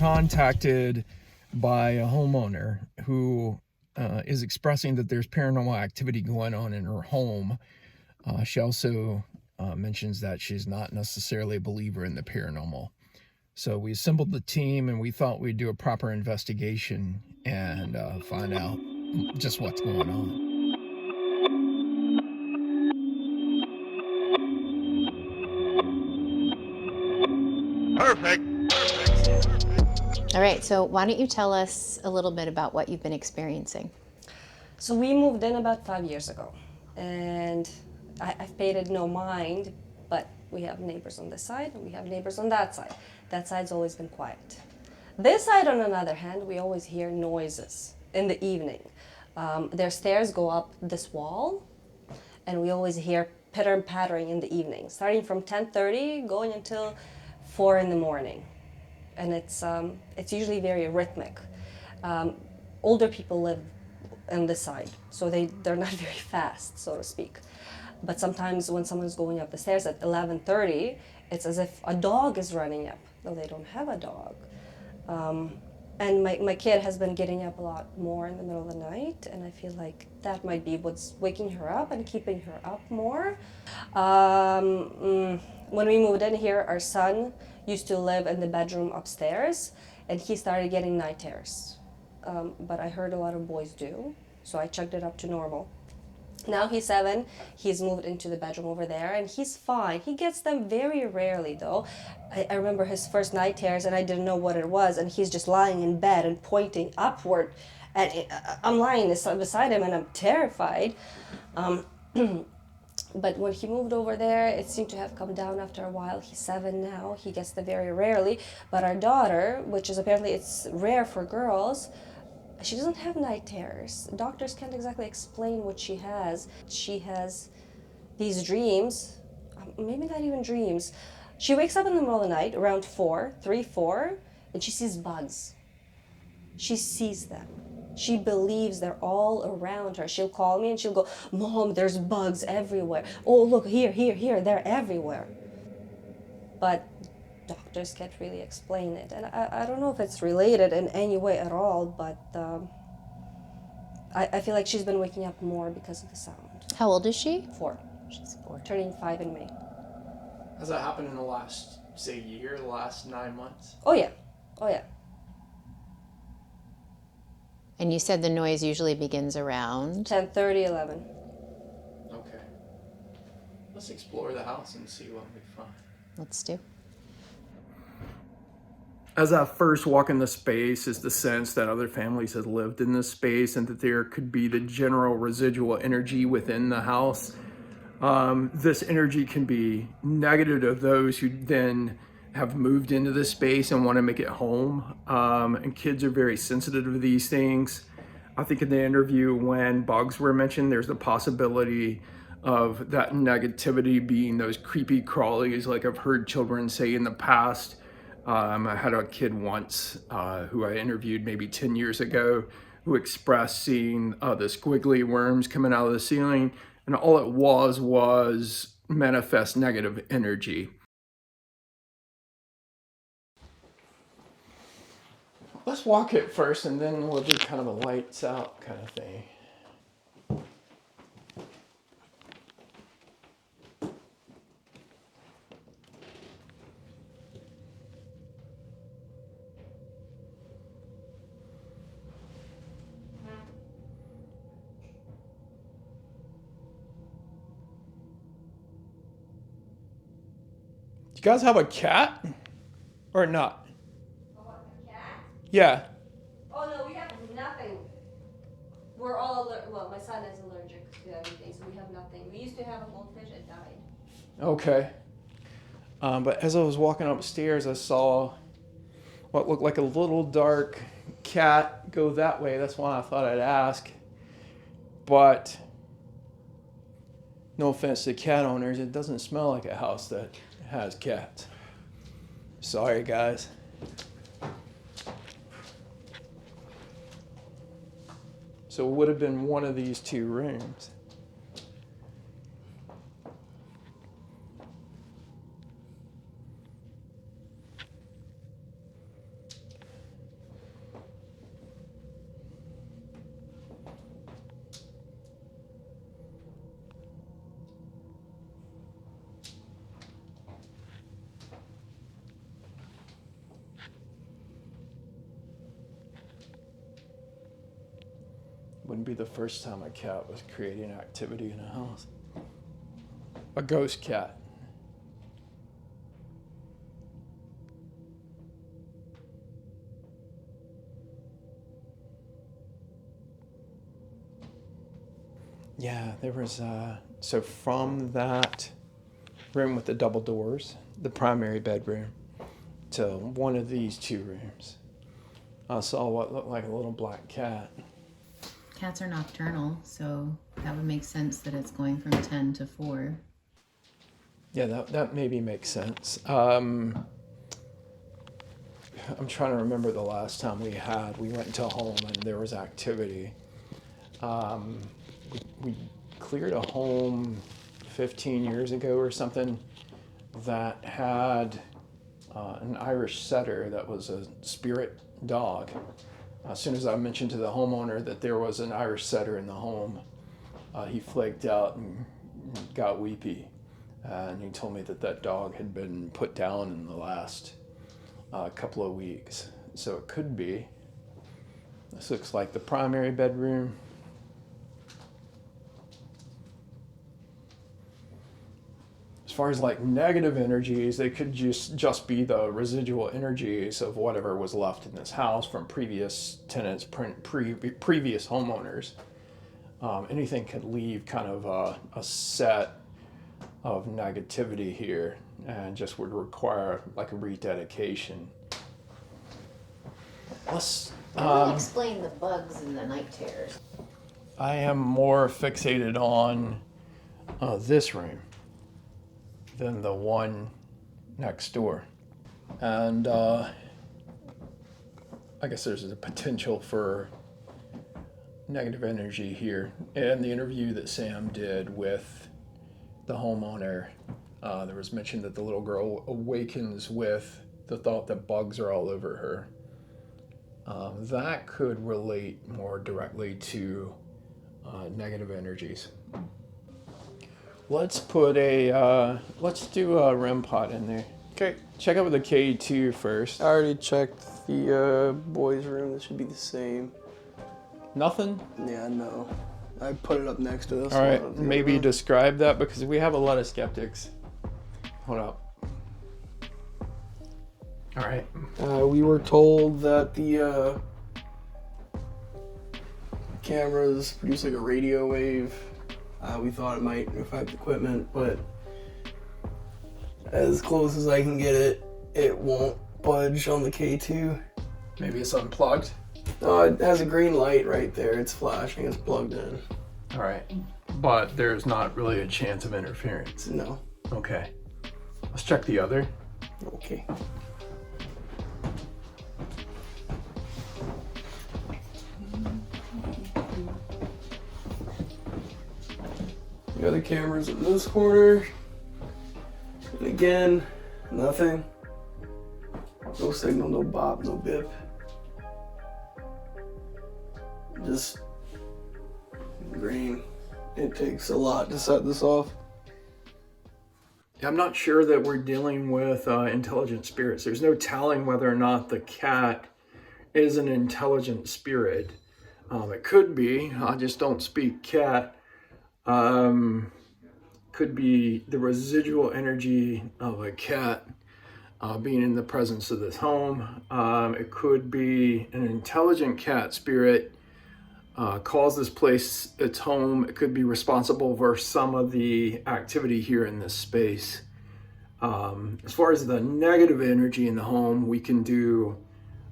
contacted by a homeowner who is expressing that there's paranormal activity going on in her home. She also mentions that she's not necessarily a believer in the paranormal. So we assembled the team and we thought we'd do a proper investigation and find out just what's going on. Perfect. All right, so why don't you tell us a little bit about what you've been experiencing? So we moved in about 5 years ago, and I've paid it no mind, but we have neighbors on this side and we have neighbors on that side. That side's always been quiet. This side, on the other hand, we always hear noises in the evening. Their stairs go up this wall, and we always hear pitter and pattering in the evening, starting from 10:30 going until 4 in the morning. And it's usually very rhythmic. Older people live on this side, so they're not very fast, so to speak. But sometimes when someone's going up the stairs at 11:30, it's as if a dog is running up. No, they don't have a dog. And my kid has been getting up a lot more in the middle of the night, and I feel like that might be what's waking her up and keeping her up more. When we moved in here, our son used to live in the bedroom upstairs, and he started getting night terrors. But I heard a lot of boys do, so I checked it up to normal. Now he's 7, he's moved into the bedroom over there, and he's fine. He gets them very rarely, though. I remember his first night terrors, and I didn't know what it was, and he's just lying in bed and pointing upward. And I'm lying beside him, and I'm terrified. But when he moved over there, it seemed to have come down after a while. He's 7 now. He gets them very rarely. But our daughter, which is apparently it's rare for girls, she doesn't have night terrors. Doctors can't exactly explain what she has. She has these dreams, maybe not even dreams. She wakes up in the middle of the night around 3, 4, and she sees bugs. She sees them. She believes they're all around her. She'll call me and she'll go, "Mom, there's bugs everywhere. Oh, look, here, they're everywhere." But doctors can't really explain it. And I don't know if it's related in any way at all, but I feel like she's been waking up more because of the sound. How old is she? 4. She's 4. Turning 5 in May. Has that happened in the last, say, year, the last 9 months? Oh yeah, oh yeah. And you said the noise usually begins around? 10:30, 11. Okay. Let's explore the house and see what we find. Let's do. As I first walk in the space is the sense that other families have lived in this space and that there could be the general residual energy within the house. This energy can be negative to those who then have moved into this space and want to make it home. And kids are very sensitive to these things. I think in the interview when bugs were mentioned, there's the possibility of that negativity being those creepy crawlies like I've heard children say in the past. I had a kid once who I interviewed maybe 10 years ago who expressed seeing the squiggly worms coming out of the ceiling, and all it was manifest negative energy. Let's walk it first and then we'll do kind of a lights out kind of thing. Do you guys have a cat or not? Oh, a cat? Yeah. Oh no, we have nothing. We're all well, my son is allergic to everything, so we have nothing. We used to have a goldfish, it died. Okay. But as I was walking upstairs, I saw what looked like a little dark cat go that way. That's why I thought I'd ask. But no offense to cat owners, it doesn't smell like a house that has cats. Sorry, guys. So it would have been one of these 2 rooms. wouldn't be the first time a cat was creating activity in a house. A ghost cat. Yeah, there was, so from that room with the double doors, the primary bedroom, to one of these two rooms, I saw what looked like a little black cat. Cats are nocturnal, so that would make sense that it's going from 10 to 4. Yeah, that maybe makes sense. I'm trying to remember the last time we went into a home and there was activity. We cleared a home 15 years ago or something that had an Irish setter that was a spirit dog. As soon as I mentioned to the homeowner that there was an Irish setter in the home, he flaked out and got weepy. And he told me that dog had been put down in the last couple of weeks. So it could be. This looks like the primary bedroom. As far as like negative energies, they could just be the residual energies of whatever was left in this house from previous tenants, previous homeowners. Anything could leave kind of a set of negativity here and just would require like a rededication. Let's explain the bugs and the night terrors. I am more fixated on this room than the one next door. And I guess there's a potential for negative energy here. In the interview that Sam did with the homeowner, there was mention that the little girl awakens with the thought that bugs are all over her. That could relate more directly to negative energies. Let's put let's do a REM pod in there. Okay. Check out with the K2 first. I already checked the boys' room. That should be the same. Nothing? Yeah, no. I put it up next to this All right, one. maybe describe that because we have a lot of skeptics. Hold up. All right. We were told that the cameras produce like a radio wave. We thought it might affect equipment, but as close as I can get it, it won't budge on the K2. Maybe it's unplugged. It has a green light right there. It's flashing. It's plugged in. All right. But there's not really a chance of interference. No. Okay. Let's check the other. Okay. The other camera's in this corner. And again, nothing. No signal, no bop, no bip. Just green. It takes a lot to set this off. I'm not sure that we're dealing with intelligent spirits. There's no telling whether or not the cat is an intelligent spirit. It could be. I just don't speak cat. Could be the residual energy of a cat being in the presence of this home. It could be an intelligent cat spirit calls this place its home. It could be responsible for some of the activity here in this space. As far as the negative energy in the home, we can do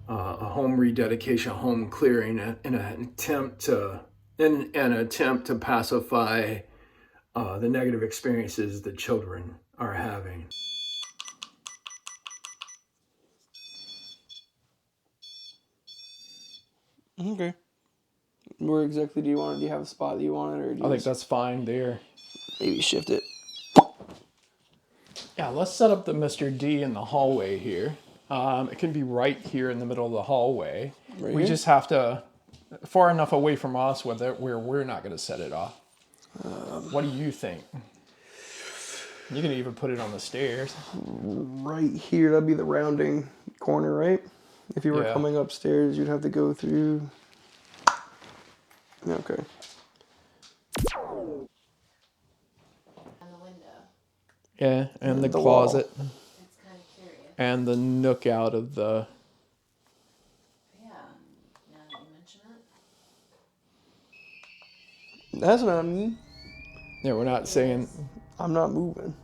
a home rededication, a home clearing in an attempt to pacify the negative experiences the children are having. Okay. Where exactly do you want it? Do you have a spot that you want it, or do you I think that's fine there. maybe shift it? Yeah, let's set up the Mr. D in the hallway here. It can be right here in the middle of the hallway. Right We here? just have to, far enough away from us where we're not going to set it off. What do you think? You can even put it on the stairs. Right here, that'd be the rounding corner, right? If you were Yeah. coming upstairs, you'd have to go through Okay. On the window. Yeah, and the The wall. closet, It's kind of curious. and the nook out of the. Yeah. Now that you mention it. That's not me. Yeah, we're not saying. I'm not moving.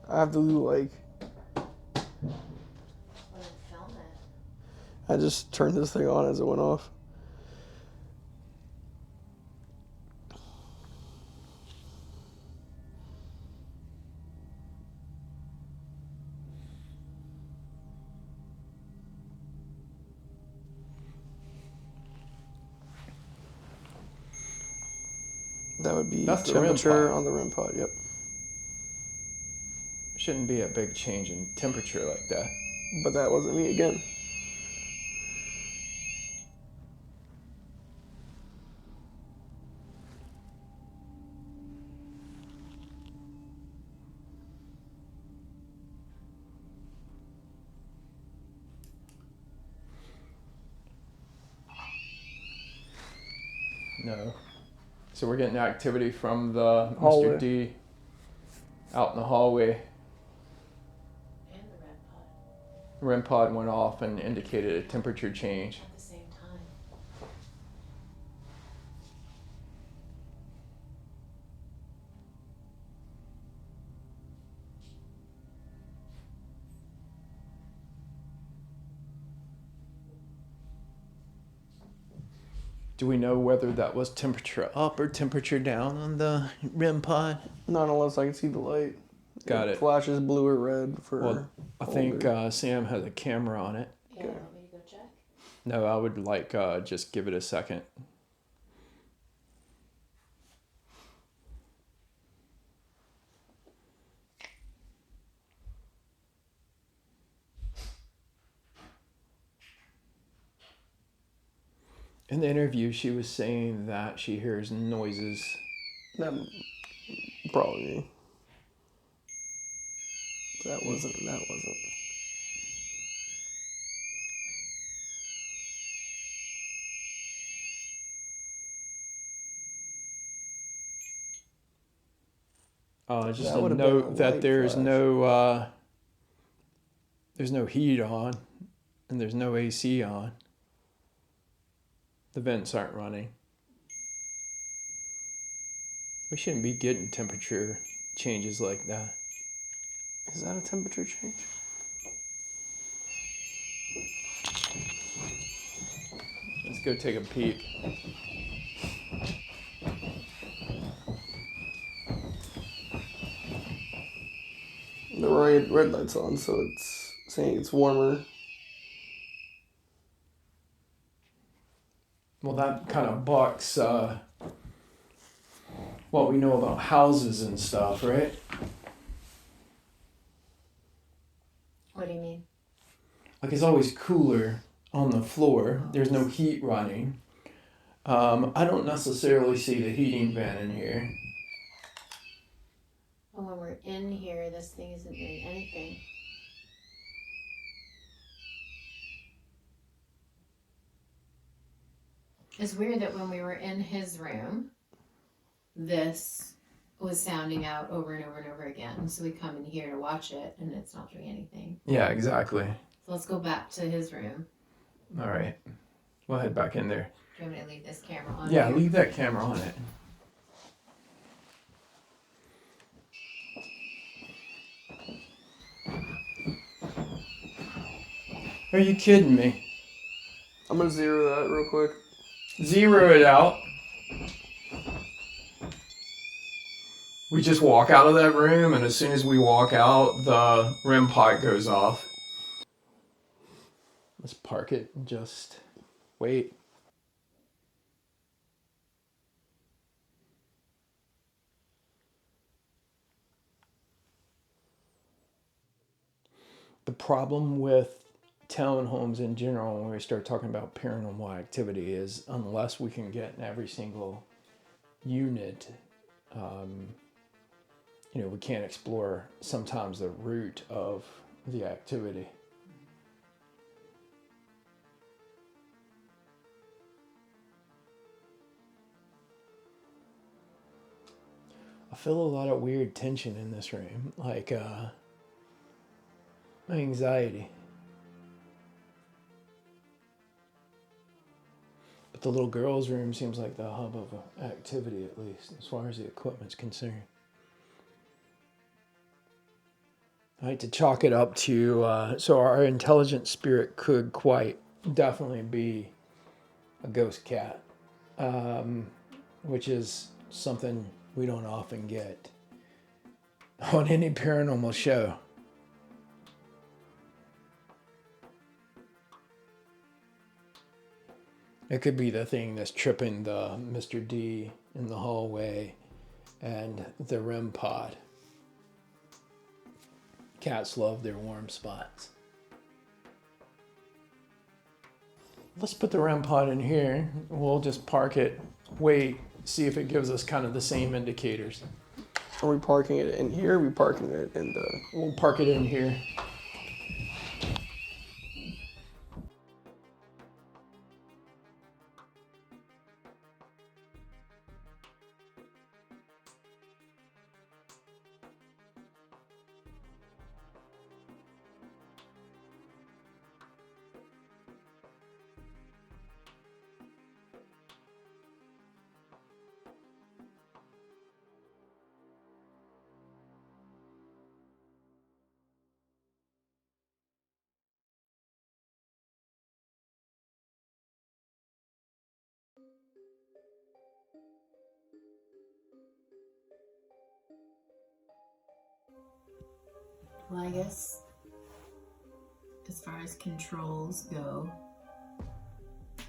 I have to do like. Well, then film it. I just turned this thing on as it went off. That would be That's the REM temperature pod. on the REM pod. Yep. Shouldn't be a big change in temperature like that. But that wasn't me again. No. So we're getting activity from the Hallway. Mr. D out in the hallway. And the red pod REM pod went off and indicated a temperature change. at the same time. Do we know whether that was temperature up or temperature down on the REM pod? Not unless I can see the light. Got it. Flashes blue or red for. Well, I think older. Sam has a camera on it. Yeah, Okay. want me to go check? No, I would like just give it a second. In the interview, she was saying that she hears noises. That probably me. That wasn't. Just That a would've been a note that light there's flash. no heat on, and there's no AC on. The vents aren't running. We shouldn't be getting temperature changes like that. Is that a temperature change? Let's go take a peek. The red light's on, so it's saying it's warmer. Well, that kind of bucks what we know about houses and stuff, right? What do you mean? Like it's always cooler on the floor. There's no heat running. I don't necessarily see the heating vent in here. Well, when we're in here, this thing isn't doing anything. It's weird that when we were in his room, this was sounding out over and over and over again. So we come in here to watch it, and it's not doing anything. Yeah, exactly. So let's go back to his room. All right. We'll head back in there. Do you want me to leave this camera on? Yeah, here? leave that camera on it. Are you kidding me? I'm gonna zero that real quick. Zero it out. We just walk out of that room, and as soon as we walk out, the REM pod goes off. Let's park it and just wait. The problem with townhomes in general, when we start talking about paranormal activity, is unless we can get in every single unit, we can't explore sometimes the root of the activity. I feel a lot of weird tension in this room, like anxiety. But the little girl's room seems like the hub of activity, at least, as far as the equipment's concerned. I like to chalk it up to, so our intelligent spirit could quite definitely be a ghost cat, which is something we don't often get on any paranormal show. It could be the thing that's tripping the Mr. D in the hallway and the REM pod. Cats love their warm spots. Let's put the REM pod in here. We'll just park it, wait, see if it gives us kind of the same indicators. Are we parking it in here? Or are we parking it in the... We'll park it in here. Well, I guess as far as controls go,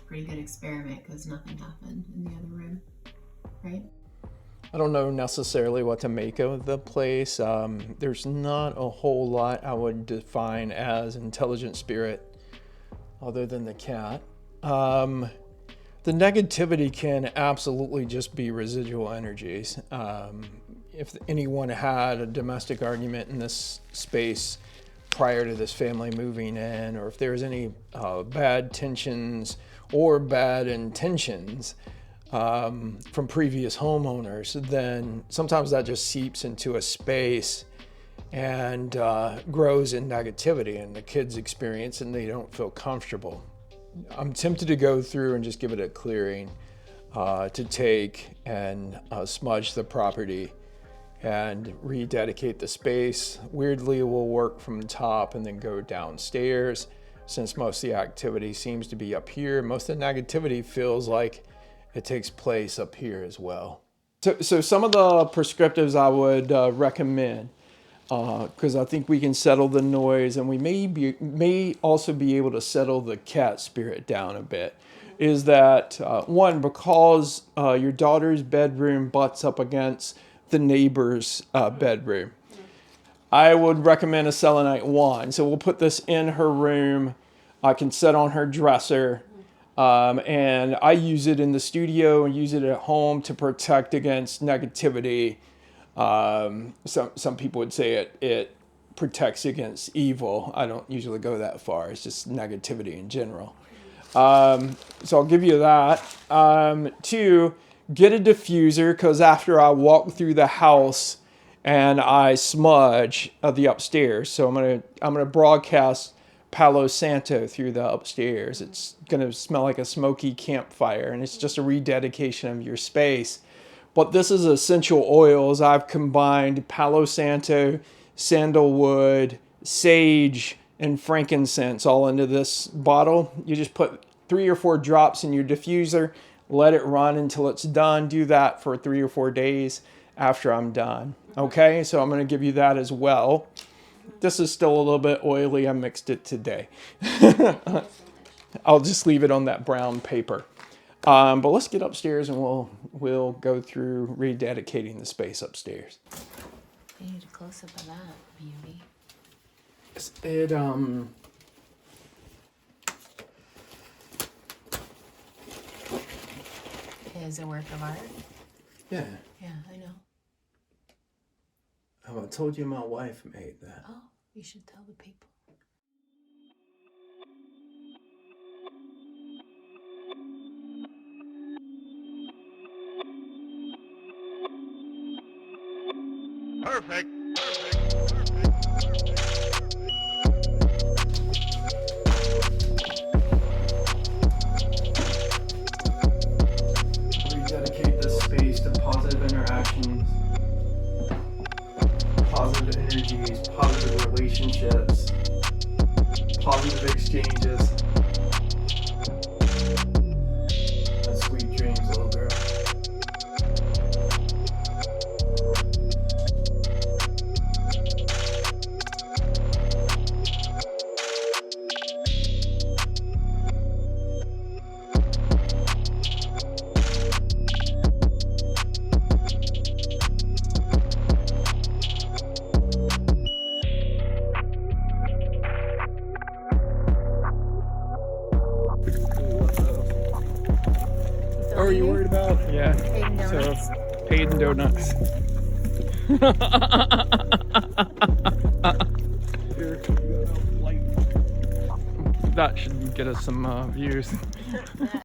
pretty good experiment because nothing happened in the other room, right? I don't know necessarily what to make of the place. There's not a whole lot I would define as intelligent spirit other than the cat. The negativity can absolutely just be residual energies. If anyone had a domestic argument in this space prior to this family moving in, or if there's any bad tensions or bad intentions from previous homeowners, then sometimes that just seeps into a space and grows in negativity, and the kids experience and they don't feel comfortable. I'm tempted to go through and just give it a clearing to take and smudge the property and rededicate the space. Weirdly, we'll work from the top and then go downstairs, since most of the activity seems to be up here. Most of the negativity feels like it takes place up here as well. So some of the prescriptives I would recommend, because I think we can settle the noise, and we may also be able to settle the cat spirit down a bit, is that one, because your daughter's bedroom butts up against the neighbor's bedroom, I would recommend a selenite wand. So we'll put this in her room. I can set on her dresser. And I use it in the studio and use it at home to protect against negativity. Some people would say it protects against evil. I don't usually go that far. It's just negativity in general. So I'll give you that. Two, get a diffuser, because after I walk through the house and I smudge the upstairs, so I'm gonna broadcast Palo Santo through the upstairs. It's gonna smell like a smoky campfire, and it's just a rededication of your space. But this is essential oils. I've combined Palo Santo, sandalwood, sage, and frankincense all into this bottle. You just put 3 or 4 drops in your diffuser, let it run until it's done. Do that for 3 or 4 days after I'm done. Okay, so I'm gonna give you that as well. This is still a little bit oily. I mixed it today. I'll just leave it on that brown paper. But let's get upstairs and we'll go through rededicating the space upstairs. I need a close up of that beauty. It Is a work of art. yeah. Yeah, I know. Oh, I told you my wife made that. Oh, you should tell the people. Perfect. We dedicate this space to positive interactions, positive energies, positive relationships, positive exchanges. And sweet dreams, little girl. What are you worried about? Yeah. So, paid in donuts. Here, you got a light. That should get us some views.